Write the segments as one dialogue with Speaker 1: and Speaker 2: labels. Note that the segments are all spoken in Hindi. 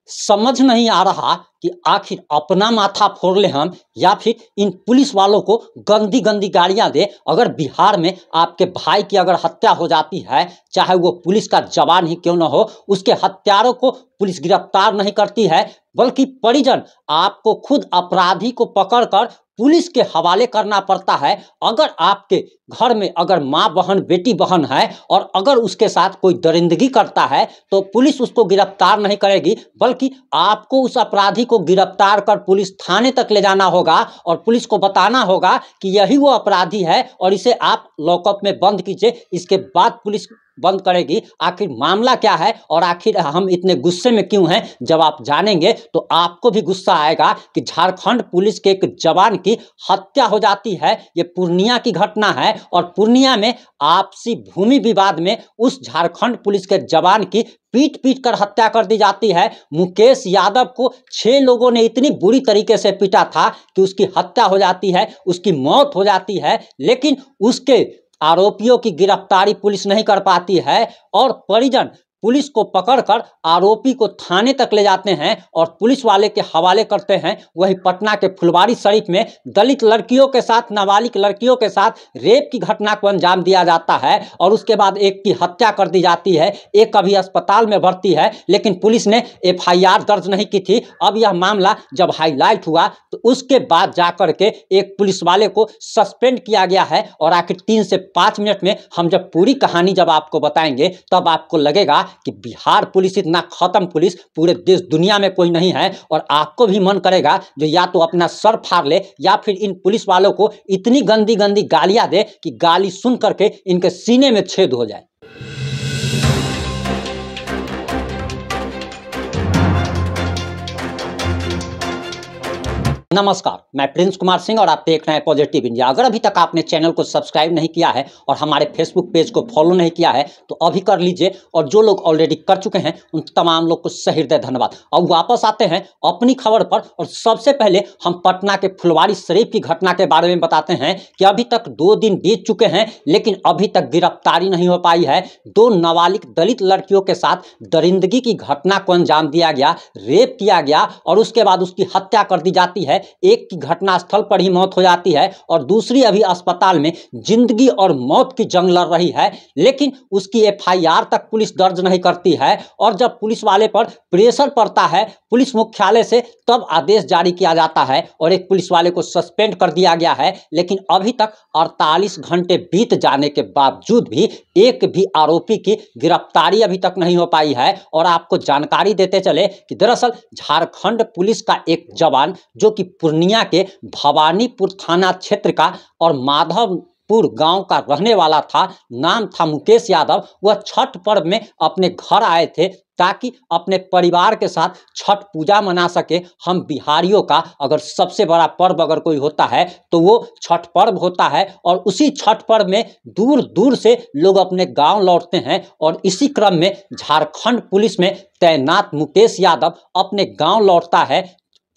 Speaker 1: समझ नहीं आ रहा कि आखिर अपना माथा फोड़ ले हम या फिर इन पुलिस वालों को गंदी गंदी गालियां दे। अगर बिहार में आपके भाई की अगर हत्या हो जाती है, चाहे वो पुलिस का जवान ही क्यों न हो, उसके हत्यारों को पुलिस गिरफ्तार नहीं करती है, बल्कि परिजन आपको खुद अपराधी को पकड़कर पुलिस के हवाले करना पड़ता है। अगर आपके घर में अगर माँ बहन बेटी बहन है और अगर उसके साथ कोई दरिंदगी करता है तो पुलिस उसको गिरफ्तार नहीं करेगी, बल्कि आपको उस अपराधी को गिरफ्तार कर पुलिस थाने तक ले जाना होगा और पुलिस को बताना होगा कि यही वो अपराधी है और इसे आप लॉकअप में बंद कीजिए। इसके बाद पुलिस बंद करेगी। आखिर मामला क्या है और आखिर हम इतने गुस्से में क्यों हैं, जब आप जानेंगे तो आपको भी गुस्सा आएगा कि झारखंड पुलिस के एक जवान की हत्या हो जाती है। ये पूर्णिया की घटना है और पूर्णिया में आपसी भूमि विवाद में उस झारखंड पुलिस के जवान की पीट पीट कर हत्या कर दी जाती है। मुकेश यादव को 6 लोगों ने इतनी बुरी तरीके से पीटा था कि उसकी हत्या हो जाती है, उसकी मौत हो जाती है, लेकिन उसके आरोपियों की गिरफ्तारी पुलिस नहीं कर पाती है और परिजन पुलिस को पकड़कर आरोपी को थाने तक ले जाते हैं और पुलिस वाले के हवाले करते हैं। वही पटना के फुलवारी शरीफ में दलित लड़कियों के साथ, नाबालिग लड़कियों के साथ रेप की घटना को अंजाम दिया जाता है और उसके बाद एक की हत्या कर दी जाती है। एक अभी अस्पताल में भर्ती है, लेकिन पुलिस ने FIR दर्ज नहीं की थी। अब यह मामला जब हाईलाइट हुआ तो उसके बाद जाकर के एक पुलिस वाले को सस्पेंड किया गया है और आखिर 3 से 5 मिनट में हम जब पूरी कहानी जब आपको बताएंगे तब आपको लगेगा कि बिहार पुलिस इतना खत्म पुलिस पूरे देश दुनिया में कोई नहीं है। और आपको भी मन करेगा जो या तो अपना सर फाड़ ले या फिर इन पुलिस वालों को इतनी गंदी गंदी गालियां दे कि गाली सुन करके इनके सीने में छेद हो जाए। नमस्कार, मैं प्रिंस कुमार सिंह और आप देख रहे हैं पॉजिटिव इंडिया। अगर अभी तक आपने चैनल को सब्सक्राइब नहीं किया है और हमारे फेसबुक पेज को फॉलो नहीं किया है तो अभी कर लीजिए, और जो लोग ऑलरेडी कर चुके हैं उन तमाम लोग को सहृदय धन्यवाद। अब वापस आते हैं अपनी खबर पर और सबसे पहले हम पटना के फुलवारी शरीफ की घटना के बारे में बताते हैं कि अभी तक 2 दिन बीत चुके हैं लेकिन अभी तक गिरफ्तारी नहीं हो पाई है। 2 नाबालिग दलित लड़कियों के साथ दरिंदगी की घटना को अंजाम दिया गया, रेप किया गया और उसके बाद उसकी हत्या कर दी जाती है। एक की घटनास्थल पर ही मौत हो जाती है और दूसरी अभी अस्पताल में जिंदगी और मौत की जंग लड़ रही है, लेकिन उसकी FIR तक पुलिस दर्ज नहीं करती है। और जब पुलिस वाले पर प्रेशर पड़ता है पुलिस मुख्यालय से तब आदेश जारी किया जाता है और एक पुलिस वाले को सस्पेंड कर दिया गया है। लेकिन अभी तक 48 घंटे बीत जाने के बावजूद भी एक भी आरोपी की गिरफ्तारी अभी तक नहीं हो पाई है। और आपको जानकारी देते चले कि दरअसल झारखंड पुलिस का एक जवान जो कि पूर्णिया के भवानीपुर थाना क्षेत्र का और माधवपुर गांव का रहने वाला था, नाम था मुकेश यादव। वह छठ पर्व में अपने घर आए थे ताकि अपने परिवार के साथ छठ पूजा मना सके। हम बिहारियों का अगर सबसे बड़ा पर्व अगर कोई होता है तो वो छठ पर्व होता है और उसी छठ पर्व में दूर दूर से लोग अपने गांव लौटते हैं। और इसी क्रम में झारखंड पुलिस में तैनात मुकेश यादव अपने गांव लौटता है।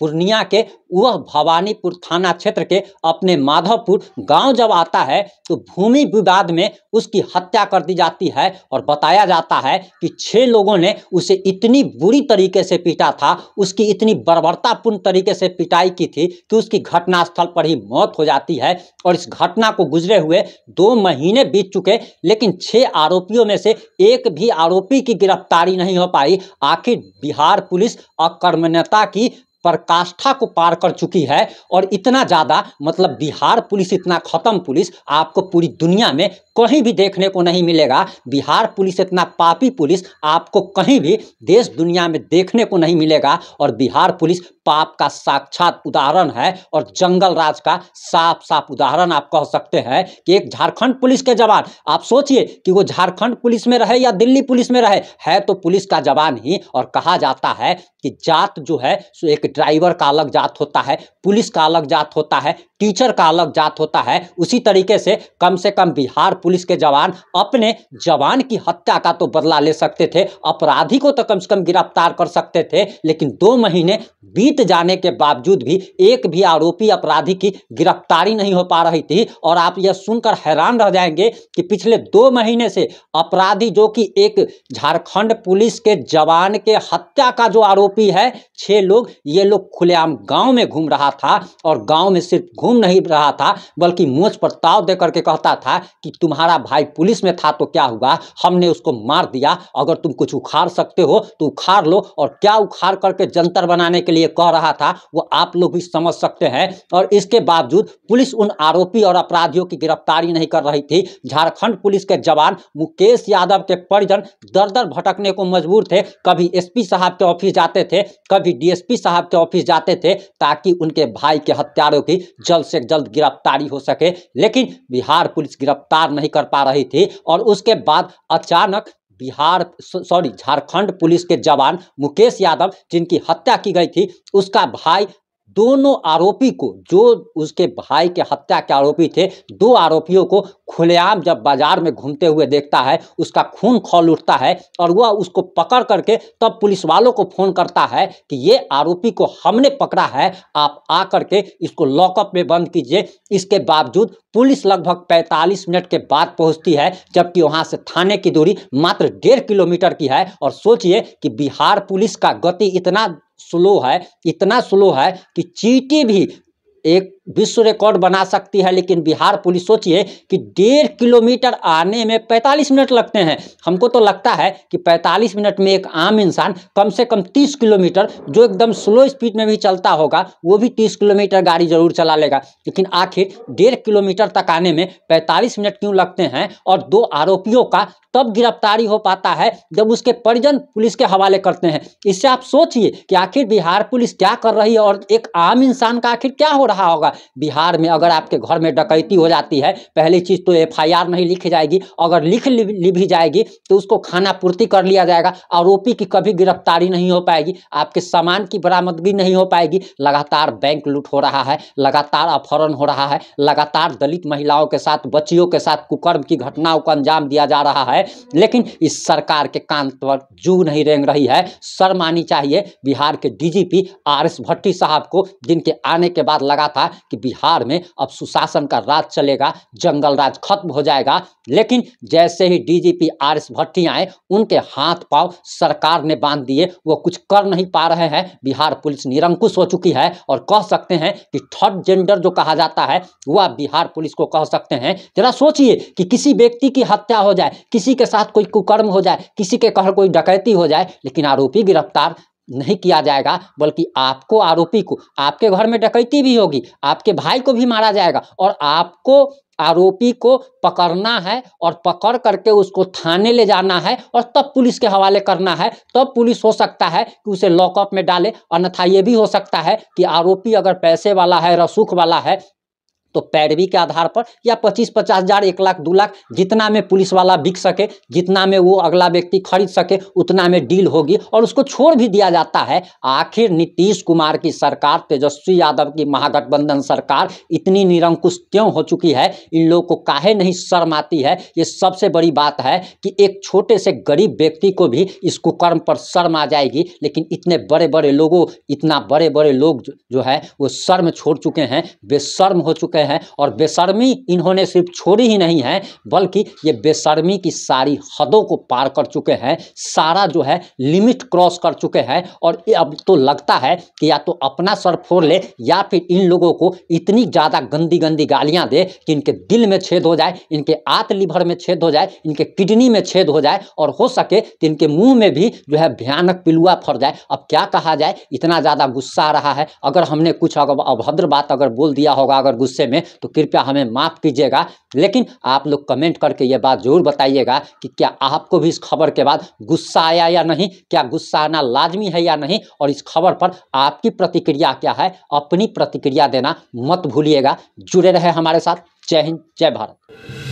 Speaker 1: पूर्णिया के वह भवानीपुर थाना क्षेत्र के अपने माधवपुर गांव जब आता है तो भूमि विवाद में उसकी हत्या कर दी जाती है और बताया जाता है कि 6 लोगों ने उसे इतनी बुरी तरीके से पीटा था, उसकी इतनी बर्बरतापूर्ण तरीके से पिटाई की थी कि उसकी घटनास्थल पर ही मौत हो जाती है। और इस घटना को गुजरे हुए 2 महीने बीत चुके लेकिन 6 आरोपियों में से एक भी आरोपी की गिरफ्तारी नहीं हो पाई। आखिर बिहार पुलिस अकर्मण्यता की पराकाष्ठा को पार कर चुकी है और इतना ज़्यादा मतलब बिहार पुलिस इतना खत्म पुलिस आपको पूरी दुनिया में कहीं भी देखने को नहीं मिलेगा। बिहार पुलिस इतना पापी पुलिस आपको कहीं भी देश दुनिया में देखने को नहीं मिलेगा। और बिहार पुलिस पाप का साक्षात उदाहरण है और जंगल राज का साफ साफ उदाहरण आप कह सकते हैं कि एक झारखंड पुलिस के जवान, आप सोचिए कि वो झारखंड पुलिस में रहे या दिल्ली पुलिस में रहे, है तो पुलिस का जवान ही। और कहा जाता है कि जात जो है सो एक ड्राइवर का अलग जात होता है, पुलिस का अलग जात होता है, टीचर का अलग जात होता है, उसी तरीके से कम बिहार पुलिस के जवान अपने जवान की हत्या का तो बदला ले सकते थे, अपराधी को तो कम से कम गिरफ्तार कर सकते थे। लेकिन 2 महीने बीत जाने के बावजूद भी एक भी आरोपी अपराधी की गिरफ्तारी नहीं हो पा रही थी। और आप यह सुनकर हैरान रह जाएंगे कि पिछले 2 महीने से अपराधी जो कि एक झारखंड पुलिस के जवान के हत्या का जो आरोपी है, 6 लोग, ये लोग खुलेआम गांव में घूम रहा था। और गांव में सिर्फ घूम नहीं रहा था बल्कि मूंछ पर ताव देकर के कहता था कि तुम्हारा भाई पुलिस में था तो क्या हुआ, हमने उसको मार दिया, अगर तुम कुछ उखाड़ सकते हो तो उखाड़ लो। और क्या उखाड़ करके जंतर बनाने के लिए कह रहा था वो आप लोग भी समझ सकते हैं। और इसके बावजूद पुलिस उन आरोपी और अपराधियों की गिरफ्तारी नहीं कर रही थी। झारखंड पुलिस के जवान मुकेश यादव के परिजन दर दर भटकने को मजबूर थे। कभी एसपी साहब के ऑफिस जाते थे, कभी डीएसपी साहब के ऑफिस जाते थे ताकि उनके भाई के हत्यारों की जल्द से जल्द गिरफ्तारी हो सके। लेकिन बिहार पुलिस गिरफ्तार नहीं कर पा रही थी। और उसके बाद अचानक झारखंड पुलिस के जवान मुकेश यादव जिनकी हत्या की गई थी, उसका भाई दोनों आरोपी को, जो उसके भाई के हत्या के आरोपी थे, 2 आरोपियों को खुलेआम जब बाजार में घूमते हुए देखता है, उसका खून खौल उठता है। और वह उसको पकड़ करके तब पुलिस वालों को फोन करता है कि ये आरोपी को हमने पकड़ा है, आप आकर के इसको लॉकअप में बंद कीजिए। इसके बावजूद पुलिस लगभग 45 मिनट के बाद पहुंचती है, जबकि वहां से थाने की दूरी मात्र 1.5 किलोमीटर की है। और सोचिए कि बिहार पुलिस का गति इतना स्लो है कि चींटी भी एक विश्व रिकॉर्ड बना सकती है। लेकिन बिहार पुलिस सोचिए कि 1.5 किलोमीटर आने में 45 मिनट लगते हैं। हमको तो लगता है कि 45 मिनट में एक आम इंसान कम से कम 30 किलोमीटर, जो एकदम स्लो स्पीड में भी चलता होगा, वो भी 30 किलोमीटर गाड़ी जरूर चला लेगा। लेकिन आखिर 1.5 किलोमीटर तक आने में 45 मिनट क्यों लगते हैं? और 2 आरोपियों का तब गिरफ्तारी हो पाता है जब उसके परिजन पुलिस के हवाले करते हैं। इससे आप सोचिए कि आखिर बिहार पुलिस क्या कर रही है और एक आम इंसान का आखिर क्या हो रहा होगा। बिहार में अगर आपके घर में डकैती हो जाती है, पहली चीज तो एफआईआर नहीं लिखी जाएगी, अगर लिख ली भी जाएगी तो उसको खाना पूर्ति कर लिया जाएगा, आरोपी की कभी गिरफ्तारी नहीं हो पाएगी, आपके सामान की बरामदगी नहीं हो पाएगी। लगातार बैंक लूट हो रहा है, लगातार अपहरण हो रहा है, लगातार दलित महिलाओं के साथ, बच्चियों के साथ कुकर्म की घटनाओं को अंजाम दिया जा रहा है। लेकिन इस सरकार के कान पर जू नहीं रेंग रही है। शर्म आनी चाहिए बिहार के डीजीपी आरएस भट्टी साहब को, जिनके आने के बाद लगा था कि बिहार में अब सुशासन का राज चलेगा, जंगल राज खत्म हो जाएगा। लेकिन जैसे ही डीजीपी आरएस भट्टी आए, उनके हाथ पांव सरकार ने बांध दिए, वो कुछ कर नहीं पा रहे हैं। बिहार पुलिस निरंकुश हो चुकी है और कह सकते हैं कि थर्ड जेंडर जो कहा जाता है वह बिहार पुलिस को कह सकते हैं। जरा सोचिए कि किसी व्यक्ति की हत्या हो जाए, किसी के साथ कोई कुकर्म हो जाए, किसी के घर कोई डकैती हो जाए, लेकिन आरोपी गिरफ्तार नहीं किया जाएगा, बल्कि आपको, आरोपी को, आपके घर में डकैती भी होगी, आपके भाई को भी मारा जाएगा और आपको आरोपी को पकड़ना है और पकड़ करके उसको थाने ले जाना है और तब पुलिस के हवाले करना है। तब पुलिस हो सकता है कि उसे लॉकअप में डाले। अन्यथा ये भी हो सकता है कि आरोपी अगर पैसे वाला है, रसूख वाला है, तो पैरवी के आधार पर या 25-50 हज़ार, 1 लाख, 2 लाख, जितना में पुलिस वाला बिक सके, जितना में वो अगला व्यक्ति खरीद सके, उतना में डील होगी और उसको छोड़ भी दिया जाता है। आखिर नीतीश कुमार की सरकार, तेजस्वी यादव की महागठबंधन सरकार इतनी निरंकुश क्यों हो चुकी है? इन लोगों को काहे नहीं शर्म आती है? ये सबसे बड़ी बात है कि एक छोटे से गरीब व्यक्ति को भी इस कुकर्म पर शर्म आ जाएगी, लेकिन इतने बड़े बड़े लोगों, इतना बड़े बड़े लोग जो है वो शर्म छोड़ चुके हैं, बेशर्म हो चुके हैं। और बेशर्मी इन्होंने सिर्फ छोड़ी ही नहीं है, बल्कि ये बेशर्मी की सारी हदों को पार कर चुके हैं, सारा जो है लिमिट क्रॉस कर चुके हैं। और अब तो लगता है कि या तो अपना सर फोड़ ले या फिर इन लोगों को इतनी ज़्यादा गंदी गंदी गालियां दे कि इनके दिल में छेद हो जाए, इनके आंत लीवर में छेद हो जाए, इनके किडनी में छेद हो जाए और हो सके तो इनके मुंह में भी जो है भयानक पिलुआ फर जाए। अब क्या कहा जाए, इतना ज़्यादा गुस्सा आ रहा है। अगर हमने कुछ अभद्र बात अगर बोल दिया होगा अगर गुस्से में, तो कृपया हमें माफ कीजिएगा। लेकिन आप लोग कमेंट करके यह बात जरूर बताइएगा कि क्या आपको भी इस खबर के बाद गुस्सा आया या नहीं, क्या गुस्सा आना लाजमी है या नहीं, और इस खबर पर आपकी प्रतिक्रिया क्या है? अपनी प्रतिक्रिया देना मत भूलिएगा। जुड़े रहे हमारे साथ। जय हिंद, जय भारत।